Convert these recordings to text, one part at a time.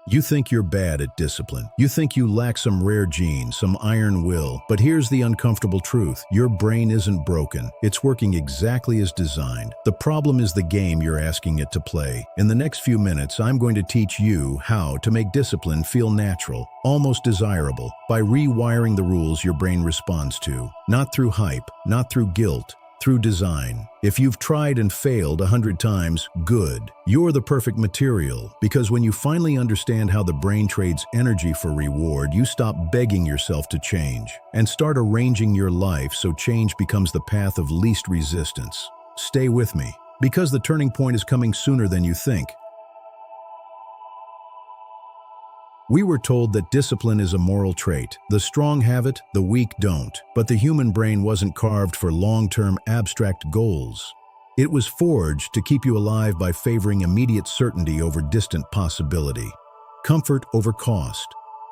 You think you're bad at discipline. You think you lack some rare gene, some iron will. But here's the uncomfortable truth. Your brain isn't broken. It's working exactly as designed. The problem is the game you're asking it to play. In the next few minutes, I'm going to teach you how to make discipline feel natural, almost desirable, by rewiring the rules your brain responds to. Not through hype, not through guilt, through design. If you've tried and failed 100 times, good. You're the perfect material, because when you finally understand how the brain trades energy for reward, you stop begging yourself to change and start arranging your life so change becomes the path of least resistance. Stay with me, because the turning point is coming sooner than you think. We were told that discipline is a moral trait. The strong have it, the weak don't. But the human brain wasn't carved for long-term abstract goals. It was forged to keep you alive by favoring immediate certainty over distant possibility, comfort over cost,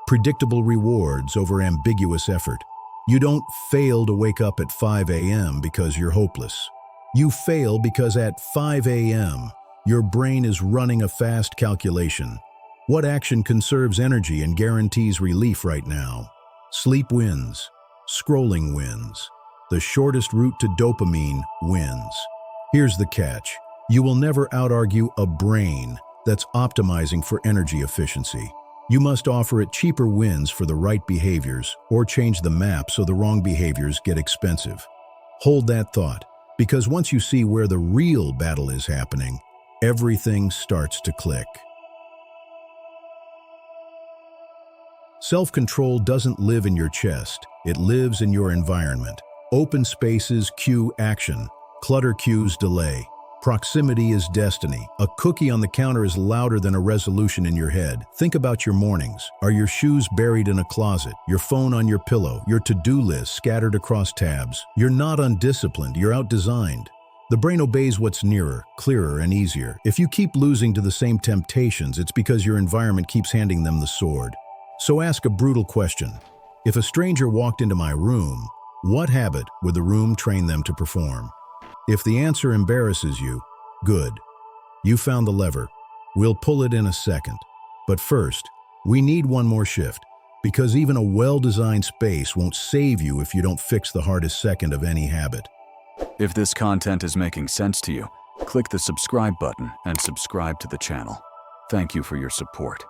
predictable rewards over ambiguous effort. You don't fail to wake up at 5 a.m. because you're hopeless. You fail because at 5 a.m., your brain is running a fast calculation. What action conserves energy and guarantees relief right now? Sleep wins. Scrolling wins. The shortest route to dopamine wins. Here's the catch. You will never out-argue a brain that's optimizing for energy efficiency. You must offer it cheaper wins for the right behaviors, or change the map so the wrong behaviors get expensive. Hold that thought, because once you see where the real battle is happening, everything starts to click. Self-control doesn't live in your chest, it lives in your environment. Open spaces cue action, clutter cues delay. Proximity is destiny. A cookie on the counter is louder than a resolution in your head. Think about your mornings. Are your shoes buried in a closet? Your phone on your pillow? Your to-do list scattered across tabs? You're not undisciplined, you're out-designed. The brain obeys what's nearer, clearer, and easier. If you keep losing to the same temptations, it's because your environment keeps handing them the sword. So ask a brutal question. If a stranger walked into my room, what habit would the room train them to perform? If the answer embarrasses you, good. You found the lever. We'll pull it in a second. But first, we need one more shift, because even a well-designed space won't save you if you don't fix the hardest second of any habit. If this content is making sense to you, click the subscribe button and subscribe to the channel. Thank you for your support.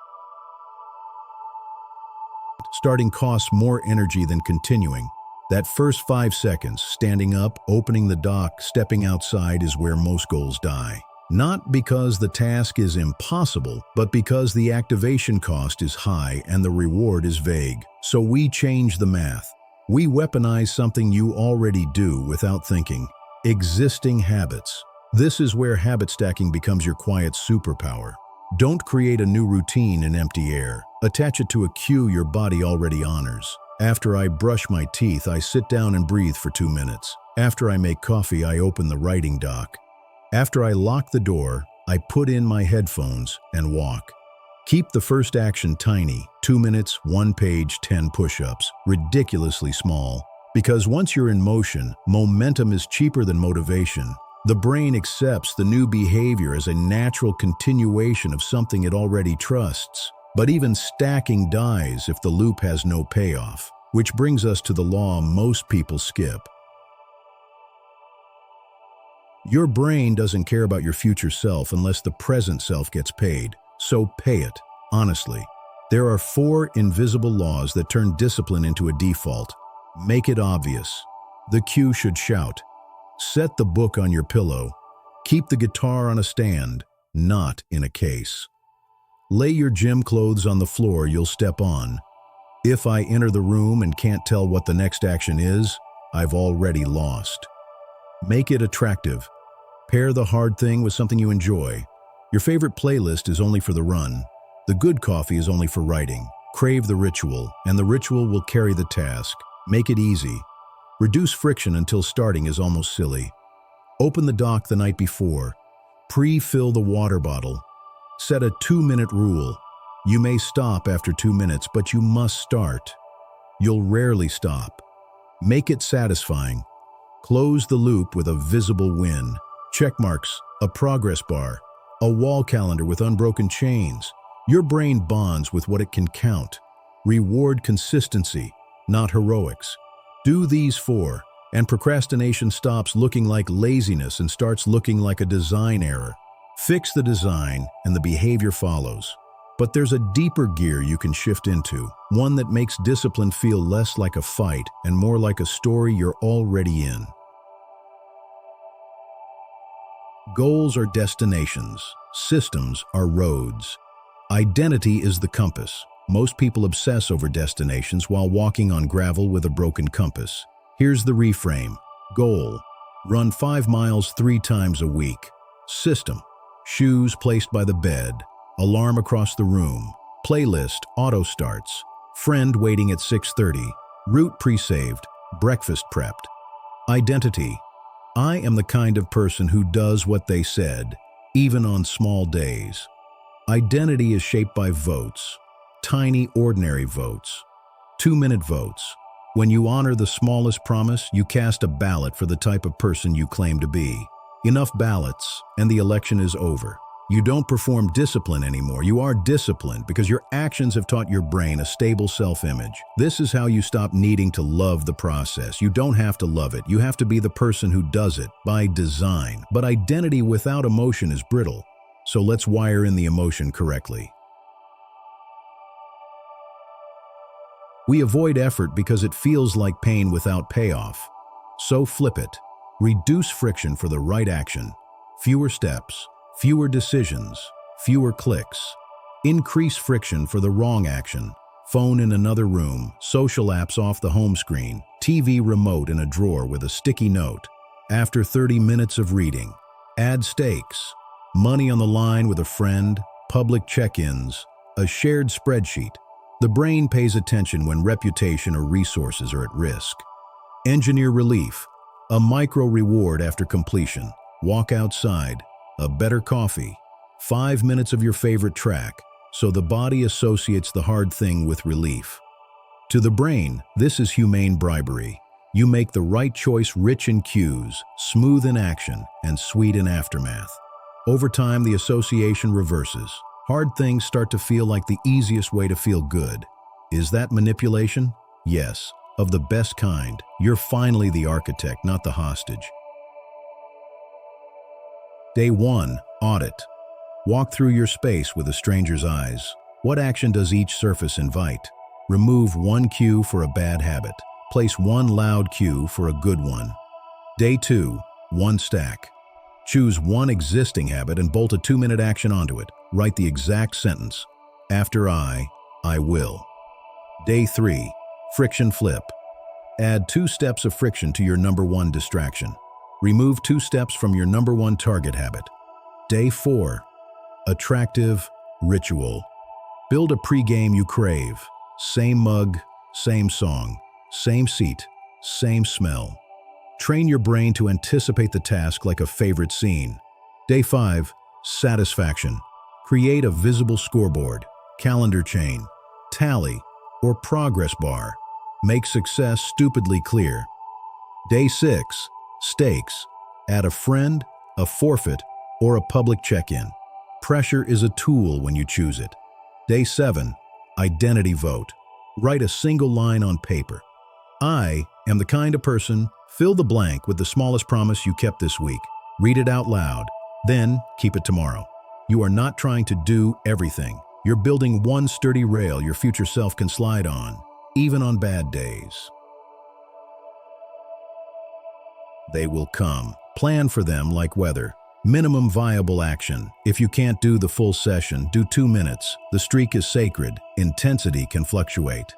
Starting costs more energy than continuing. That first 5 seconds, standing up, opening the dock, stepping outside, is where most goals die. Not because the task is impossible, but because the activation cost is high and the reward is vague. So we change the math. We weaponize something you already do without thinking. Existing habits. This is where habit stacking becomes your quiet superpower. Don't create a new routine in empty air. Attach it to a cue your body already honors. After I brush my teeth, I sit down and breathe for 2 minutes. After I make coffee, I open the writing dock. After I lock the door, I put in my headphones and walk. Keep the first action tiny, 2 minutes, 1 page, 10 push-ups, ridiculously small. Because once you're in motion, momentum is cheaper than motivation. The brain accepts the new behavior as a natural continuation of something it already trusts. But even stacking dies if the loop has no payoff, which brings us to the law most people skip. Your brain doesn't care about your future self unless the present self gets paid, so pay it, honestly. There are 4 invisible laws that turn discipline into a default. Make it obvious. The cue should shout. Set the book on your pillow. Keep the guitar on a stand, not in a case. Lay your gym clothes on the floor you'll step on. If I enter the room and can't tell what the next action is, I've already lost. Make it attractive. Pair the hard thing with something you enjoy. Your favorite playlist is only for the run. The good coffee is only for writing. Crave the ritual, and the ritual will carry the task. Make it easy. Reduce friction until starting is almost silly. Open the dock the night before. Pre-fill the water bottle. Set a 2-minute rule. You may stop after 2 minutes, but you must start. You'll rarely stop. Make it satisfying. Close the loop with a visible win. Check marks, a progress bar, a wall calendar with unbroken chains. Your brain bonds with what it can count. Reward consistency, not heroics. Do these 4, and procrastination stops looking like laziness and starts looking like a design error. Fix the design, and the behavior follows. But there's a deeper gear you can shift into, one that makes discipline feel less like a fight and more like a story you're already in. Goals are destinations. Systems are roads. Identity is the compass. Most people obsess over destinations while walking on gravel with a broken compass. Here's the reframe. Goal: run 5 miles 3 times a week. System: shoes placed by the bed, alarm across the room, playlist auto starts, friend waiting at 6:30, route pre-saved, breakfast prepped. Identity: I am the kind of person who does what they said, even on small days. Identity is shaped by votes, tiny ordinary votes, 2-minute votes. When you honor the smallest promise, you cast a ballot for the type of person you claim to be. Enough ballots, and the election is over. You don't perform discipline anymore. You are disciplined because your actions have taught your brain a stable self-image. This is how you stop needing to love the process. You don't have to love it. You have to be the person who does it by design. But identity without emotion is brittle. So let's wire in the emotion correctly. We avoid effort because it feels like pain without payoff. So flip it. Reduce friction for the right action. Fewer steps, fewer decisions, fewer clicks. Increase friction for the wrong action. Phone in another room, social apps off the home screen, TV remote in a drawer with a sticky note. After 30 minutes of reading, add stakes. Money on the line with a friend, public check-ins, a shared spreadsheet. The brain pays attention when reputation or resources are at risk. Engineer relief, a micro reward after completion. Walk outside, a better coffee, 5 minutes of your favorite track, so the body associates the hard thing with relief. To the brain, this is humane bribery. You make the right choice rich in cues, smooth in action, and sweet in aftermath. Over time, the association reverses. Hard things start to feel like the easiest way to feel good. Is that manipulation? Yes, of the best kind. You're finally the architect, not the hostage. Day 1, audit. Walk through your space with a stranger's eyes. What action does each surface invite? Remove 1 cue for a bad habit. Place 1 loud cue for a good one. Day 2, 1 stack. Choose 1 existing habit and bolt a 2-minute action onto it. Write the exact sentence. After I will. Day 3, friction flip. Add 2 steps of friction to your number 1 distraction. Remove 2 steps from your number 1 target habit. Day 4, attractive ritual. Build a pregame you crave. Same mug, same song, same seat, same smell. Train your brain to anticipate the task like a favorite scene. Day 5, satisfaction. Create a visible scoreboard, calendar chain, tally, or progress bar. Make success stupidly clear. Day 6, stakes. Add a friend, a forfeit, or a public check-in. Pressure is a tool when you choose it. Day 7, identity vote. Write a single line on paper. I am the kind of person. Fill the blank with the smallest promise you kept this week. Read it out loud, then keep it tomorrow. You are not trying to do everything. You're building 1 sturdy rail your future self can slide on, even on bad days. They will come. Plan for them like weather. Minimum viable action. If you can't do the full session, do 2 minutes. The streak is sacred. Intensity can fluctuate.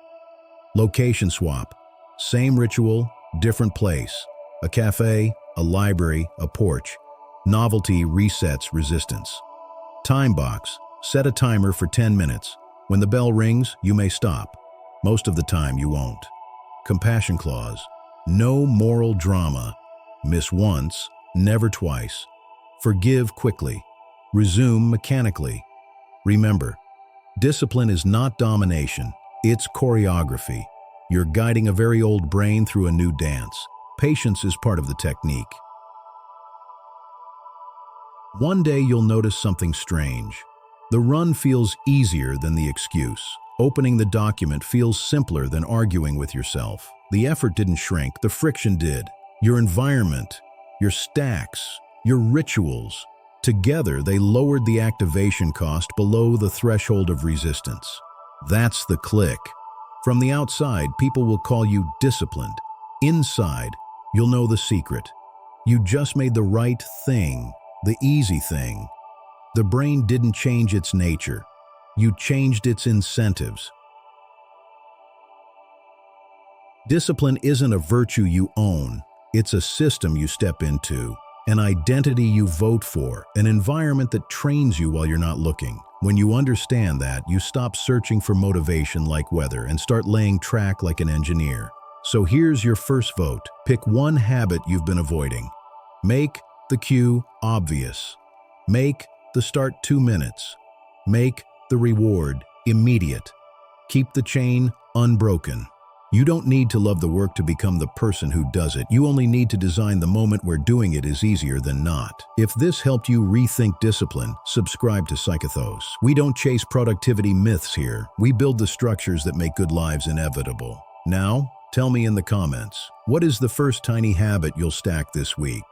Location swap. Same ritual, different place. A cafe, a library, a porch. Novelty resets resistance. Time box. Set a timer for 10 minutes. When the bell rings, you may stop. Most of the time, you won't. Compassion clause. No moral drama. Miss once, never twice. Forgive quickly. Resume mechanically. Remember, discipline is not domination. It's choreography. You're guiding a very old brain through a new dance. Patience is part of the technique. One day you'll notice something strange. The run feels easier than the excuse. Opening the document feels simpler than arguing with yourself. The effort didn't shrink, the friction did. Your environment, your stacks, your rituals, together they lowered the activation cost below the threshold of resistance. That's the click. From the outside, people will call you disciplined. Inside, you'll know the secret. You just made the right thing, the easy thing. The brain didn't change its nature. You changed its incentives. Discipline isn't a virtue you own. It's a system you step into, an identity you vote for, an environment that trains you while you're not looking. When you understand that, you stop searching for motivation like weather and start laying track like an engineer. So here's your first vote. Pick one habit you've been avoiding. Make the cue obvious. Make the start 2 minutes. Make the reward immediate. Keep the chain unbroken. You don't need to love the work to become the person who does it. You only need to design the moment where doing it is easier than not. If this helped you rethink discipline, subscribe to Psychothos. We don't chase productivity myths here. We build the structures that make good lives inevitable. Now, tell me in the comments, what is the first tiny habit you'll stack this week?